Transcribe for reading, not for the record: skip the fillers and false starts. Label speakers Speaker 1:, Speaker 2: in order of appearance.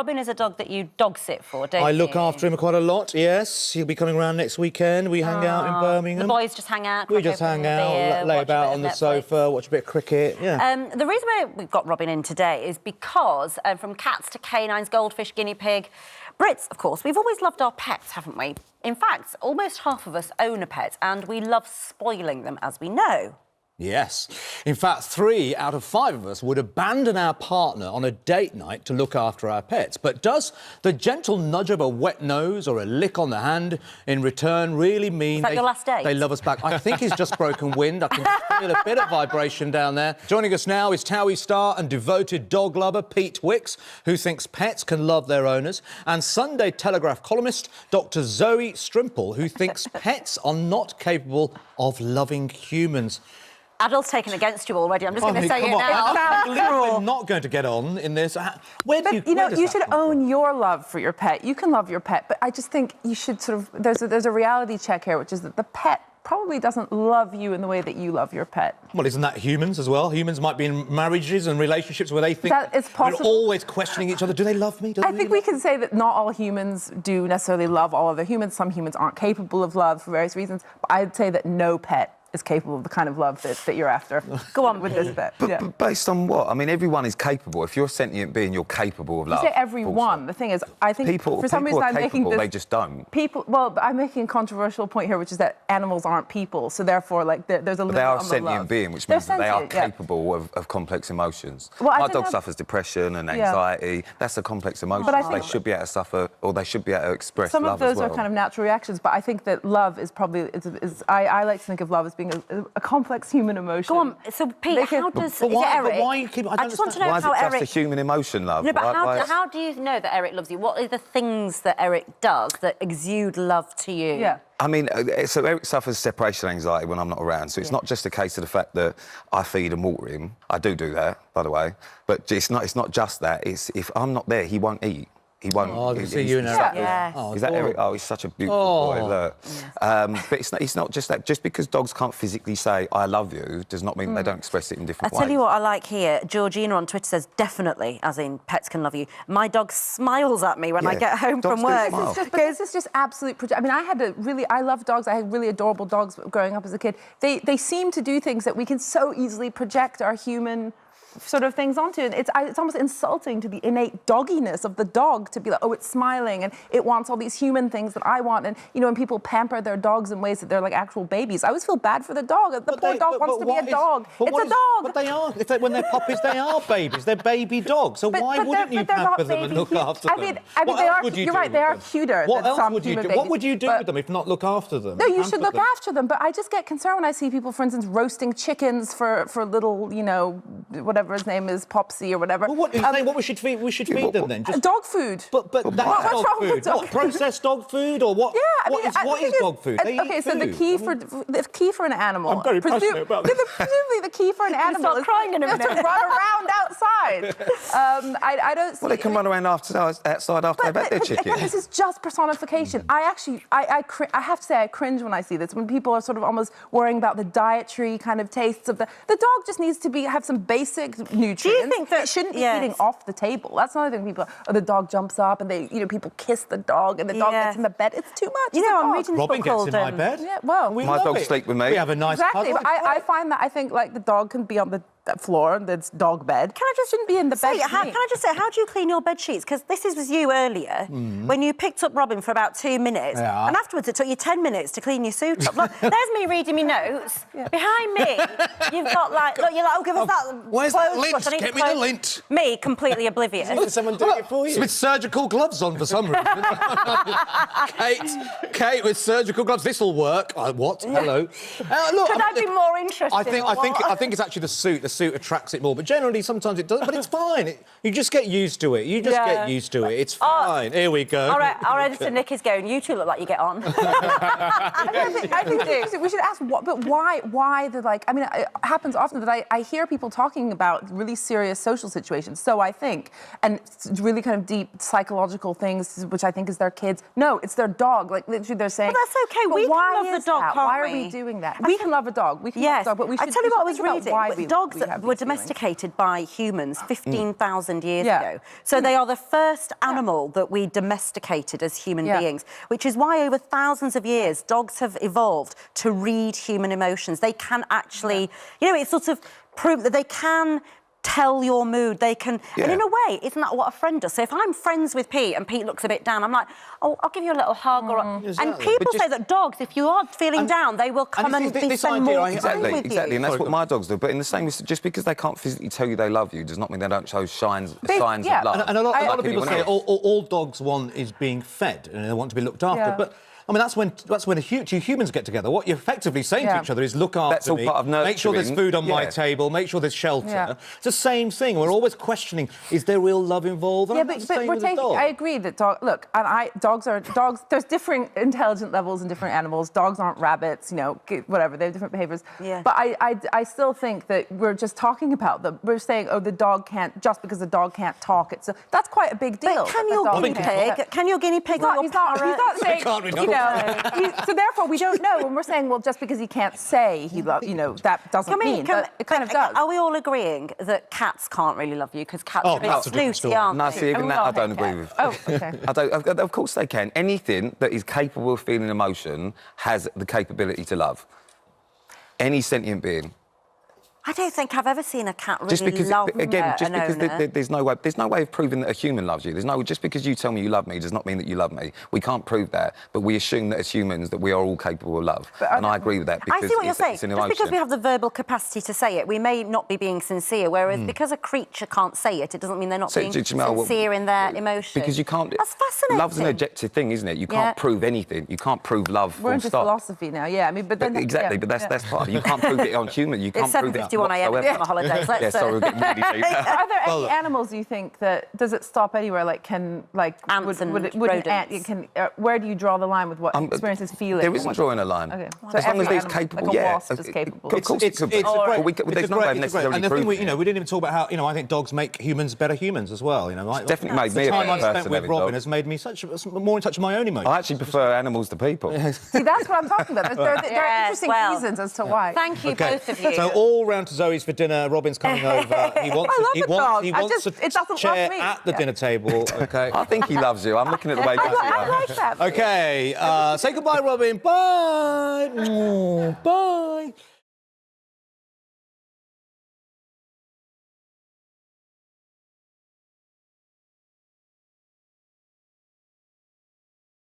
Speaker 1: Robin is a dog that you dog sit for, don't you?
Speaker 2: I look after him quite a lot, yes. He'll be coming around next weekend. We hang out in Birmingham.
Speaker 1: The boys just hang out.
Speaker 2: We just hang out, lay about on the sofa, watch a bit of cricket, yeah.
Speaker 1: The reason we've got Robin in today is because from cats to canines, goldfish, guinea pig, Brits, of course, we've always loved our pets, haven't we? In fact, almost half of us own a pet and we love spoiling them, as we know.
Speaker 2: Yes. In fact, 3 out of 5 of us would abandon our partner on a date night to look after our pets. But does the gentle nudge of a wet nose or a lick on the hand in return really mean
Speaker 1: your last date?
Speaker 2: They love us back? I think he's just broken wind. I can feel a bit of vibration down there. Joining us now is Towie star and devoted dog lover Pete Wicks, who thinks pets can love their owners, and Sunday Telegraph columnist Dr. Zoe Strimpel, who thinks pets are not capable of loving humans.
Speaker 1: Adult's taken against you already. I'm just going to say it now.
Speaker 2: I believe we're not going to get on in this.
Speaker 3: You should own your love for your pet. You can love your pet, but I just think you should sort of... There's a reality check here, which is that the pet probably doesn't love you in the way that you love your pet.
Speaker 2: Well, isn't that humans as well? Humans might be in marriages and relationships where they think
Speaker 3: that it's possible.
Speaker 2: We're always questioning each other. Do they love me?
Speaker 3: I think we can say that not all humans do necessarily love all other humans. Some humans aren't capable of love for various reasons. But I'd say that no pet is capable of the kind of love that you're after. Go on with this bit.
Speaker 4: But based on what? I mean, everyone is capable. If you're a sentient being, you're capable of love.
Speaker 3: You say everyone. The thing is, I think for some reason I'm making this...
Speaker 4: They just don't.
Speaker 3: Well, I'm making a controversial point here, which is that animals aren't people, so therefore, like, there's a limit on the love.
Speaker 4: They are a sentient being, which means that they are capable of complex emotions.
Speaker 3: Well,
Speaker 4: my dog suffers depression and anxiety. That's a complex emotion.
Speaker 3: But I think
Speaker 4: they should be able to suffer, or they should be able to express love as well.
Speaker 3: Some of those are kind of natural reactions, but I think that love is probably... I like to think of love as being a complex human emotion.
Speaker 1: Go on. So, Pete, how does...
Speaker 2: But why, Eric? But why you keep...
Speaker 1: I just want to know how Eric...
Speaker 4: Why is it just a human emotion, love?
Speaker 1: No, but how do you know that Eric loves you? What are the things that Eric does that exude love to you?
Speaker 3: Yeah.
Speaker 4: I mean, so Eric suffers separation anxiety when I'm not around, so it's not just a case of the fact that I feed and water him. I do that, by the way, but it's not just that. It's if I'm not there, he won't eat. He won't.
Speaker 2: Oh, I see you in Eric.
Speaker 4: Is that Eric? Oh, he's such a beautiful boy. Look. But it's not just that. Just because dogs can't physically say "I love you" does not mean they don't express it in different ways.
Speaker 1: I tell you what I like here. Georgina on Twitter says definitely, as in pets can love you. My dog smiles at me when I get home from work.
Speaker 3: This is just absolute. I mean, I love dogs. I had really adorable dogs growing up as a kid. They seem to do things that we can so easily project our human sort of things onto. It's almost insulting to the innate dogginess of the dog to be like, oh, it's smiling and it wants all these human things that I want. And, you know, when people pamper their dogs in ways that they're like actual babies, I always feel bad for the dog. The poor dog wants to be a dog. It's a dog.
Speaker 2: But they are. When they're puppies, they are babies. They're baby dogs. So why wouldn't you pamper them and look after them?
Speaker 3: I mean, you're right, they are cuter than some human babies.
Speaker 2: What would you do with them if not look after them?
Speaker 3: No, you should look after them. But I just get concerned when I see people, for instance, roasting chickens for little, you know, whatever his name is, Popsy or whatever.
Speaker 2: Well, what are you saying? What we should feed them then? Just
Speaker 3: dog food.
Speaker 2: But that's dog food. What, processed dog food or what?
Speaker 3: Yeah,
Speaker 2: what is dog food?
Speaker 3: So the key for an animal.
Speaker 2: I'm very passionate about this.
Speaker 3: Presumably the key for an animal is
Speaker 1: crying in a minute.
Speaker 3: to run around outside. I don't.
Speaker 4: Well, they can run around outside after they've had their chicken.
Speaker 3: Again, this is just personification. I have to say I cringe when I see this. When people are sort of almost worrying about the dietary kind of tastes of the dog just needs to have some basic nutrients.
Speaker 1: Do you think that
Speaker 3: it shouldn't be eating off the table? That's another thing. People, the dog jumps up and people kiss the dog and the dog gets in the bed. It's too much.
Speaker 1: You know, I'm reading
Speaker 2: Robin gets in my bed.
Speaker 3: Yeah, well,
Speaker 4: my dog sleep with me.
Speaker 2: We have a nice
Speaker 3: exactly. But I find that I think like the dog can be on the floor and it's dog bed. Shouldn't be in the bed.
Speaker 1: Can I just say, how do you clean your bed sheets? Because this was you earlier when you picked up Robin for about 2 minutes, and afterwards it took you 10 minutes to clean your suit up. Look, there's me reading my notes. Behind me, you've got like, look, you're like, oh, give us that.
Speaker 2: Where's that lint? Get me the lint.
Speaker 1: Me, completely oblivious.
Speaker 2: Is someone doing it for you? With surgical gloves on for some reason. Kate with surgical gloves. This will work. What? Hello. Look,
Speaker 1: could I be more interested?
Speaker 2: I think it's actually the suit. The suit attracts it more, but generally sometimes it doesn't. But it's fine. You just get used to it. Get used to it. It's fine. Here we go.
Speaker 1: All right, our editor Nick is going. You two look like you get on.
Speaker 3: I think we should ask why the like. I mean, it happens often that I hear people talking about really serious social situations. So I think, and really kind of deep psychological things, which I think is their kids. No, it's their dog. Like literally, they're saying.
Speaker 1: Well, that's okay. We can love the dog, can't we?
Speaker 3: Why are we doing that? We can love a dog. We can love a dog, but we should.
Speaker 1: I tell you what I was reading. Dogs
Speaker 3: feelings.
Speaker 1: domesticated by humans 15,000 years ago. So they are the first animal that we domesticated as human beings, which is why over thousands of years dogs have evolved to read human emotions. They can actually, you know, it's sort of prove that they can tell your mood. They can, and in a way, isn't that what a friend does? So if I'm friends with Pete and Pete looks a bit down, I'm like, oh, I'll give you a little hug. And people say that dogs, if you are feeling down, they will come and spend more time with you.
Speaker 4: Exactly, and that's what my dogs do. But in the same, just because they can't physically tell you they love you does not mean they don't show signs of love.
Speaker 2: And a lot of people say all dogs want is being fed and they want to be looked after. But I mean, that's when two humans get together. What you're effectively saying to each other is, look after me,
Speaker 4: part of nurturing.
Speaker 2: make sure there's food on my table, make sure there's shelter. It's the same thing. We're always questioning, is there real love involved?
Speaker 3: Yeah, but we're taking... I agree that dogs are... There's different intelligent levels in different animals. Dogs aren't rabbits, you know, whatever. They have different behaviours. Yeah. But I still think that we're just talking about them. We're saying, oh, the dog can't... Just because the dog can't talk, that's quite a big deal.
Speaker 1: But can your guinea pig or your parrot...
Speaker 3: He's not saying... So therefore, we don't know. When we're saying, well, just because he can't say he loves, you know, that doesn't mean. But it kind of does.
Speaker 1: Are we all agreeing that cats can't really love you because cats are a bit snooty, aren't they?
Speaker 4: No, see, even that I don't agree with.
Speaker 3: Oh, OK.
Speaker 4: Of course they can. Anything that is capable of feeling emotion has the capability to love. Any sentient being.
Speaker 1: I don't think I've ever seen a cat really love an owner.
Speaker 4: There's no way of proving that a human loves you. Just because you tell me you love me does not mean that you love me. We can't prove that, but we assume that as humans that we are all capable of love. And I agree with that because
Speaker 1: I see what you're saying.
Speaker 4: It's an emotion.
Speaker 1: Just because we have the verbal capacity to say it, we may not be being sincere, whereas because a creature can't say it, it doesn't mean they're not being sincere in their emotion.
Speaker 4: Because you can't...
Speaker 1: That's fascinating.
Speaker 4: Love's an objective thing, isn't it? You can't prove anything. You can't prove love.
Speaker 3: We're into philosophy now, I mean, but then...
Speaker 4: Exactly, but that's part of it. You can't prove it on human. You can't prove it
Speaker 1: whatsoever. Holidays.
Speaker 4: Sorry, we're getting really deep.
Speaker 3: Are there any animals you think that does it stop anywhere? Like
Speaker 1: ants and
Speaker 3: rodents? Where do you draw the line with what experiences feeling?
Speaker 4: There isn't drawing a line.
Speaker 3: Okay.
Speaker 4: So as long as it's capable,
Speaker 3: like a wasp is capable.
Speaker 4: Of course it could be. There's no way of necessarily
Speaker 2: And the thing we didn't even talk about how I think dogs make humans better humans as well.
Speaker 4: It's definitely made me a better person.
Speaker 2: The time I've spent with Robin has made me more in touch with my own emotions.
Speaker 4: I actually prefer animals to people.
Speaker 3: See, that's what I'm talking about. There are interesting reasons as to why.
Speaker 1: Thank you, both of you.
Speaker 2: So all round to Zoe's for dinner. Robin's coming over. He wants a chair at the dinner table. Okay.
Speaker 4: I think he loves you. I'm looking at the way he does you.
Speaker 3: I like that.
Speaker 2: Okay. Say goodbye, Robin. Bye. Bye.